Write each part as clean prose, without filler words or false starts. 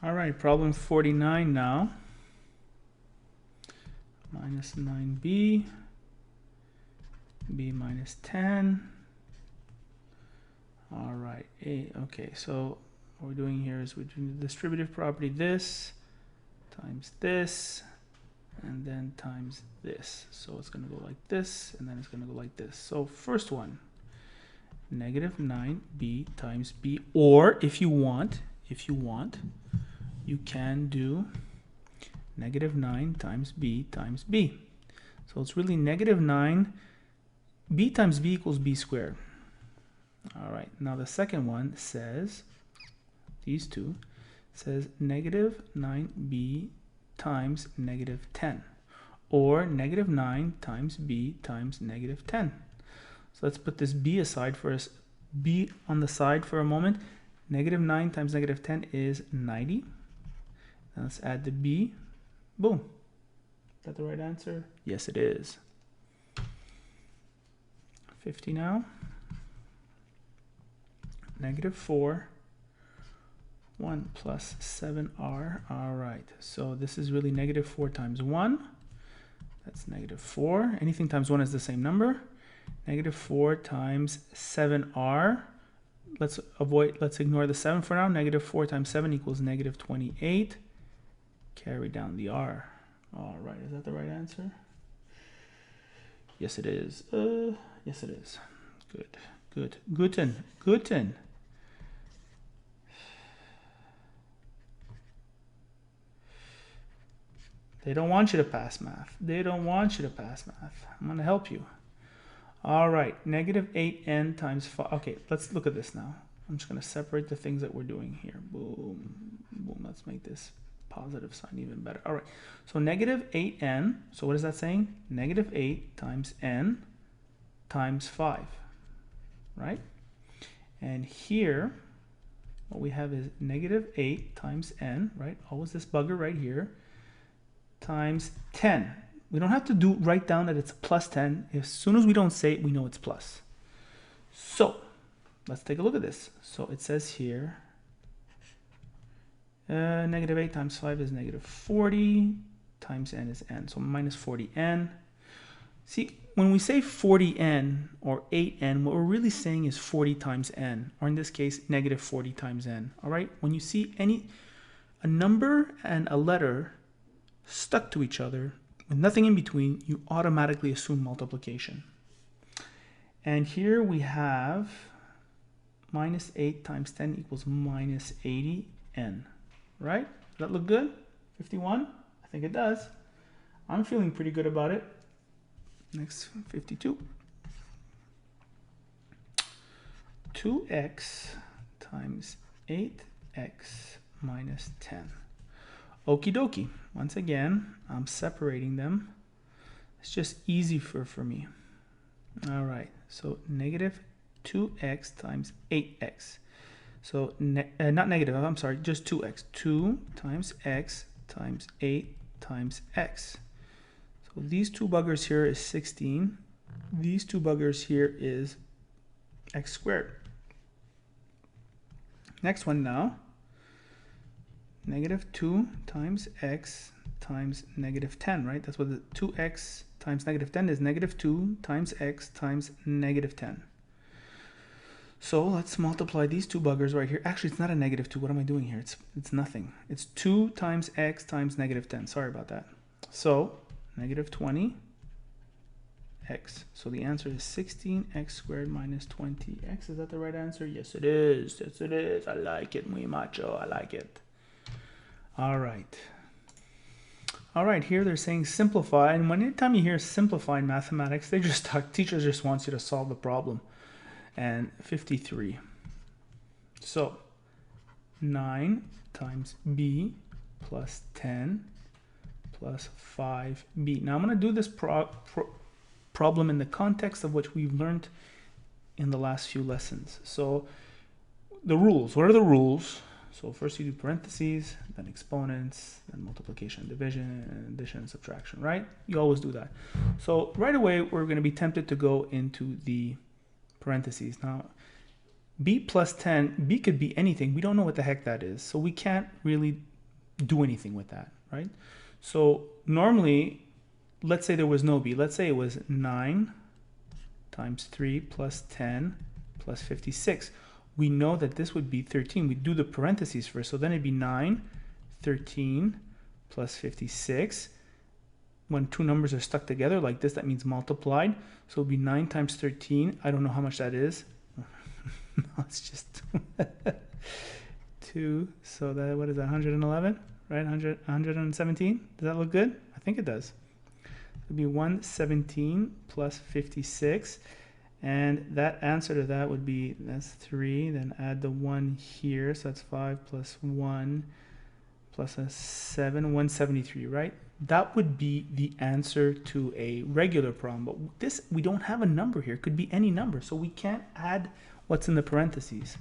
All right, problem 49 now. Minus 9b, b minus 10. All right, okay, so what we're doing here is we're doing the distributive property this times this and then times this. So it's going to go like this and then it's going to go like this. So first one, negative 9b times b, or if you want, you can do negative 9 times b times b. So it's really negative 9, b times b equals b squared. All right, now the second one says, these two, says negative 9b times negative 10, or negative 9 times b times negative 10. So let's put this b aside for us, b on the side for a moment. Negative 9 times negative 10 is 90. Now let's add the b. Boom. Is that the right answer? Yes, it is. 50 now. Negative 4. 1 plus 7r. All right. So this is really negative 4 times 1. That's negative 4. Anything times 1 is the same number. Negative 4 times 7r. Let's ignore the 7 for now. Negative 4 times 7 equals negative 28. Carry down the r. All right, is that the right answer? Yes, it is. Yes, it is. Good. Guten. They don't want you to pass math. I'm going to help you. All right, negative 8n times 5. Okay, let's look at this now. I'm just going to separate the things that we're doing here. Boom. Let's make this positive sign even better. All right, so negative 8n. So what is that saying? Negative 8 times n times 5, right? And here, what we have is negative 8 times n, right? Always this bugger right here, times 10. We don't have to write down that it's plus 10. As soon as we don't say it, we know it's plus. So let's take a look at this. So it says here, negative 8 times 5 is negative 40, times n is n. So minus 40n. See, when we say 40n or 8n, what we're really saying is 40 times n, or in this case, negative 40 times n. All right? When you see a number and a letter stuck to each other with nothing in between, you automatically assume multiplication. And here we have minus 8 times 10 equals minus 80n, right? Does that look good? 51? I think it does. I'm feeling pretty good about it. Next, 52. 2x times 8x minus 10. Okie dokie. Once again, I'm separating them. It's just easy for me. All right, so negative 2x times 8x. So not negative, I'm sorry, just 2x. 2 times x times 8 times x. So these two buggers here is 16. These two buggers here is x squared. Next one now. Negative 2 times x times negative 10, right? That's what the 2x times negative 10 is. Negative 2 times x times negative 10. So let's multiply these two buggers right here. Actually, it's not a negative 2. What am I doing here? It's nothing. It's 2 times x times negative 10. Sorry about that. So negative 20x. So the answer is 16x squared minus 20x. Is that the right answer? Yes, it is. Yes, it is. I like it, muy macho. I like it. All right. All right, here they're saying simplify. And anytime you hear simplify in mathematics, teachers just wants you to solve the problem. And 53. So 9 times b plus 10 plus 5b. Now I'm going to do this problem in the context of what we've learned in the last few lessons. So the rules. What are the rules? So first you do parentheses, then exponents, then multiplication and division, and addition and subtraction, right? You always do that. So right away, we're going to be tempted to go into the parentheses. Now, b plus 10, b could be anything. We don't know what the heck that is. So we can't really do anything with that, right? So normally, let's say there was no b. Let's say it was 9 times 3 plus 10 plus 56. We know that this would be 13. We do the parentheses first. So then it'd be 9, 13 plus 56. When two numbers are stuck together like this, that means multiplied. So it'd be 9 times 13. I don't know how much that is. No, it's just 2. So that, what is that, 111? Right, 117? Does that look good? I think it does. It'd be 117 plus 56. And that answer to that would be, that's 3. Then add the 1 here. So that's 5 plus 1 plus a 7, 173, right? That would be the answer to a regular problem. But this, we don't have a number here. It could be any number. So we can't add what's in the parentheses.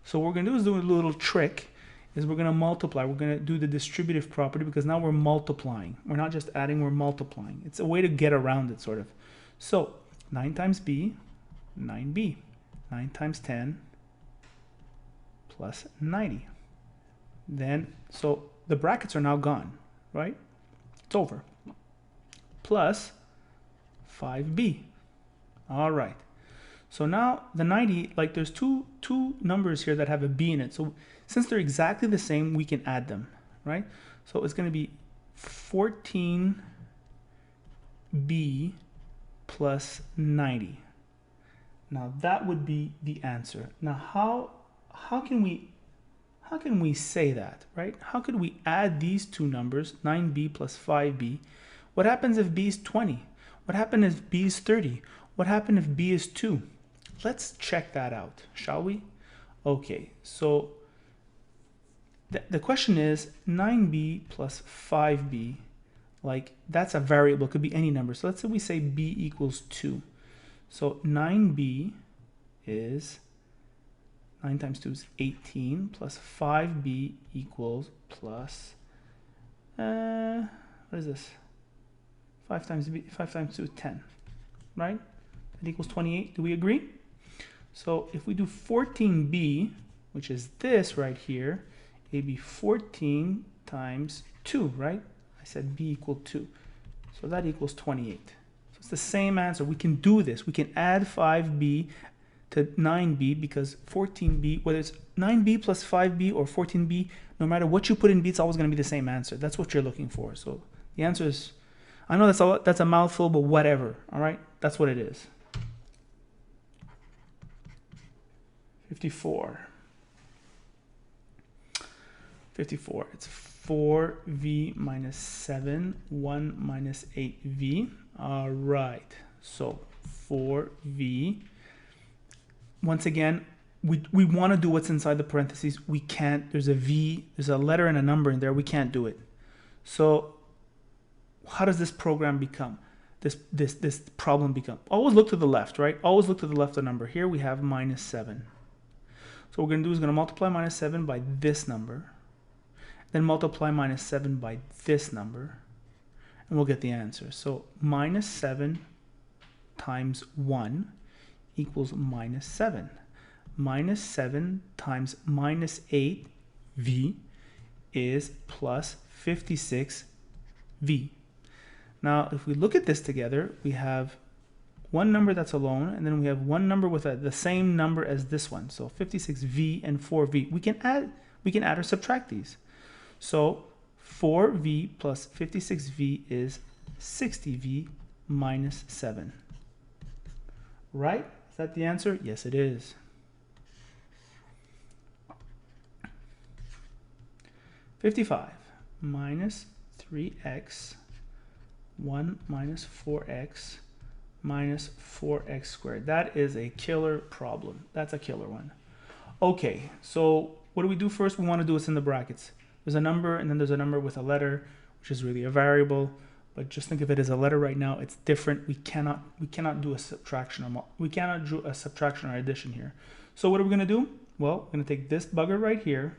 So what we're going to do is do a little trick. Is we're going to multiply. We're going to do the distributive property because now we're multiplying. We're not just adding, we're multiplying. It's a way to get around it, sort of. So 9 times b, 9b. 9 times 10 plus 90. Then, so the brackets are now gone, right? It's over. Plus 5b. All right. So now the 90, like there's two numbers here that have a b in it. So since they're exactly the same, we can add them, right? So it's going to be 14b plus 90. Now that would be the answer. Now how can we say that, right? How could we add these two numbers, 9b plus 5b? What happens if b is 20? What happens if b is 30? What happens if b is 2? Let's check that out, shall we? Okay, so the question is 9b plus 5b, like that's a variable, it could be any number. So let's say we say b equals 2. So 9b is, 9 times 2 is 18, plus 5b equals plus, what is this? 5 times 2 is 10, right? That equals 28. Do we agree? So if we do 14b, which is this right here, it'd be 14 times 2, right? I said b equal 2. So that equals 28. So it's the same answer. We can do this. We can add 5b to 9b because 14b, whether it's 9b plus 5b or 14b, no matter what you put in b, it's always going to be the same answer. That's what you're looking for. So the answer is, I know that's a mouthful, but whatever. All right? That's what it is. 54. 54. It's 4v minus 7, 1 minus 8v. All right. So 4v. Once again, we want to do what's inside the parentheses. We can't. There's a v, there's a letter and a number in there. We can't do it. So how does this program become? This problem become? Always look to the left, right? Always look to the left of the number. Here we have minus 7. So what we're going to do is going to multiply minus 7 by this number. Then multiply minus 7 by this number. And we'll get the answer. So minus 7 times 1 equals minus 7. Minus 7 times minus 8v is plus 56v. Now, if we look at this together, we have one number that's alone, and then we have one number with the same number as this one. So 56v and 4v. We can add or subtract these. So 4v plus 56v is 60v minus 7. Right? Is that the answer? Yes, it is. (55) minus 3x 1 minus 4x minus 4x squared. That is a killer problem. That's a killer one. Okay, so what do we do first? We want to do what's in the brackets. There's a number, and then there's a number with a letter, which is really a variable. But just think of it as a letter right now. It's different. We cannot do a subtraction or addition here. So what are we going to do? Well, we're going to take this bugger right here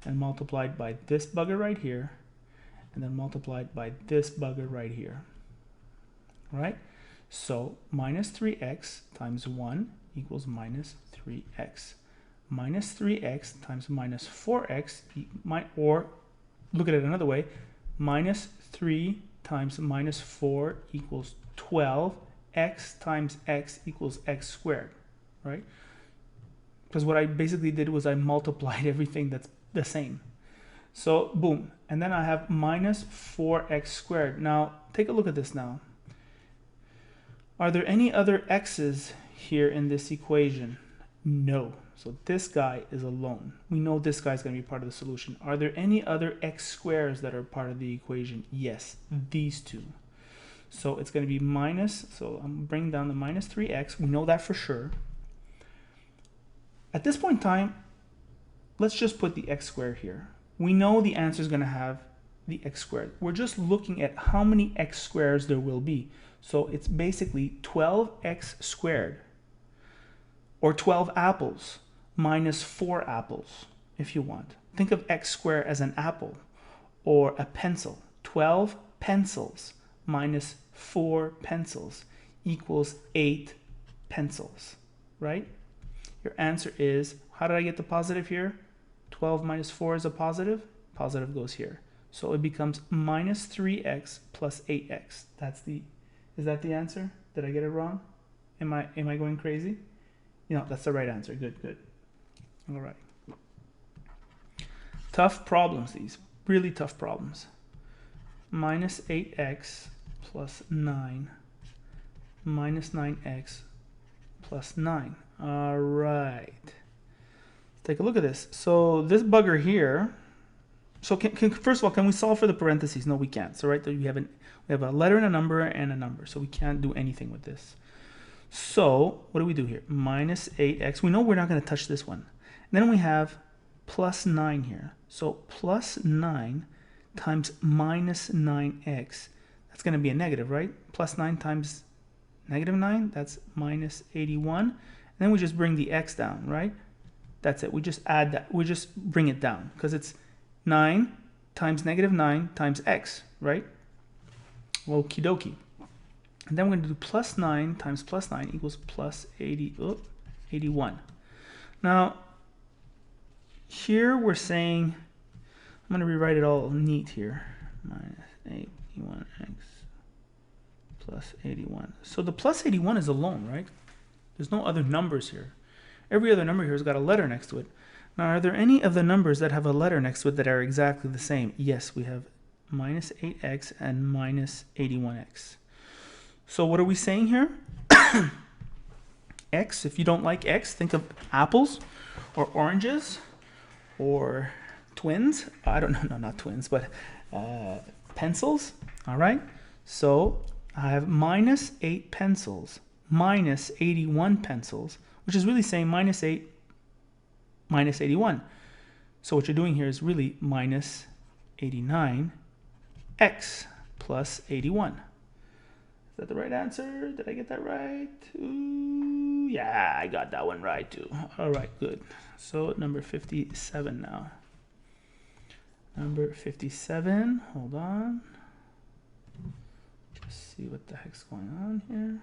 and multiply it by this bugger right here, and then multiply it by this bugger right here. All right? So minus 3x times 1 equals minus 3x. Minus 3x times minus 4x, or look at it another way, minus 3 times minus 4 equals 12. X times x equals x squared, right? Because what I basically did was I multiplied everything that's the same. So boom, and then I have minus 4x squared. Now take a look at this now. Are there any other x's here in this equation? No. So this guy is alone. We know this guy is going to be part of the solution. Are there any other x squares that are part of the equation? Yes, these two. So it's going to be minus, so I'm bringing down the minus 3x. We know that for sure. At this point in time, let's just put the x squared here. We know the answer is going to have the x squared. We're just looking at how many x squares there will be. So it's basically 12x squared, or 12 apples minus 4 apples, if you want. Think of x squared as an apple or a pencil. 12 pencils minus 4 pencils equals 8 pencils, right? Your answer is, how did I get the positive here? 12 minus 4 is a positive. Positive goes here. So it becomes minus 3x plus 8x. Is that the answer? Did I get it wrong? Am I going crazy? You know, that's the right answer. Good, good. All right. Tough problems, these. Really tough problems. Minus 8x plus 9 minus 9x plus 9. All right. Let's take a look at this. So this bugger here, so first of all, can we solve for the parentheses? No, we can't. So right there we have a letter and a number, so we can't do anything with this. So what do we do here? Minus 8x. We know we're not going to touch this one. And then we have plus 9 here. So plus 9 times minus 9x. That's going to be a negative, right? Plus 9 times negative 9, that's minus 81. And then we just bring the x down, right? That's it. We just add that. We just bring it down because it's 9 times negative 9 times x, right? Okie dokie. And then we're going to do plus 9 times plus 9 equals plus 81. Now, here we're saying, I'm going to rewrite it all neat here. Minus 81x plus 81. So the plus 81 is alone, right? There's no other numbers here. Every other number here has got a letter next to it. Now, are there any of the numbers that have a letter next to it that are exactly the same? Yes, we have minus 8x and minus 81x. So what are we saying here? X, if you don't like x, think of apples or oranges or twins. I don't know, no, not twins, but pencils. All right. So I have minus 8 pencils minus 81 pencils, which is really saying minus 8 minus 81. So what you're doing here is really minus 89x plus 81. Is that the right answer? Did I get that right? Ooh, yeah, I got that one right too. All right, good. So number 57 now. Number 57, hold on. Just see what the heck's going on here.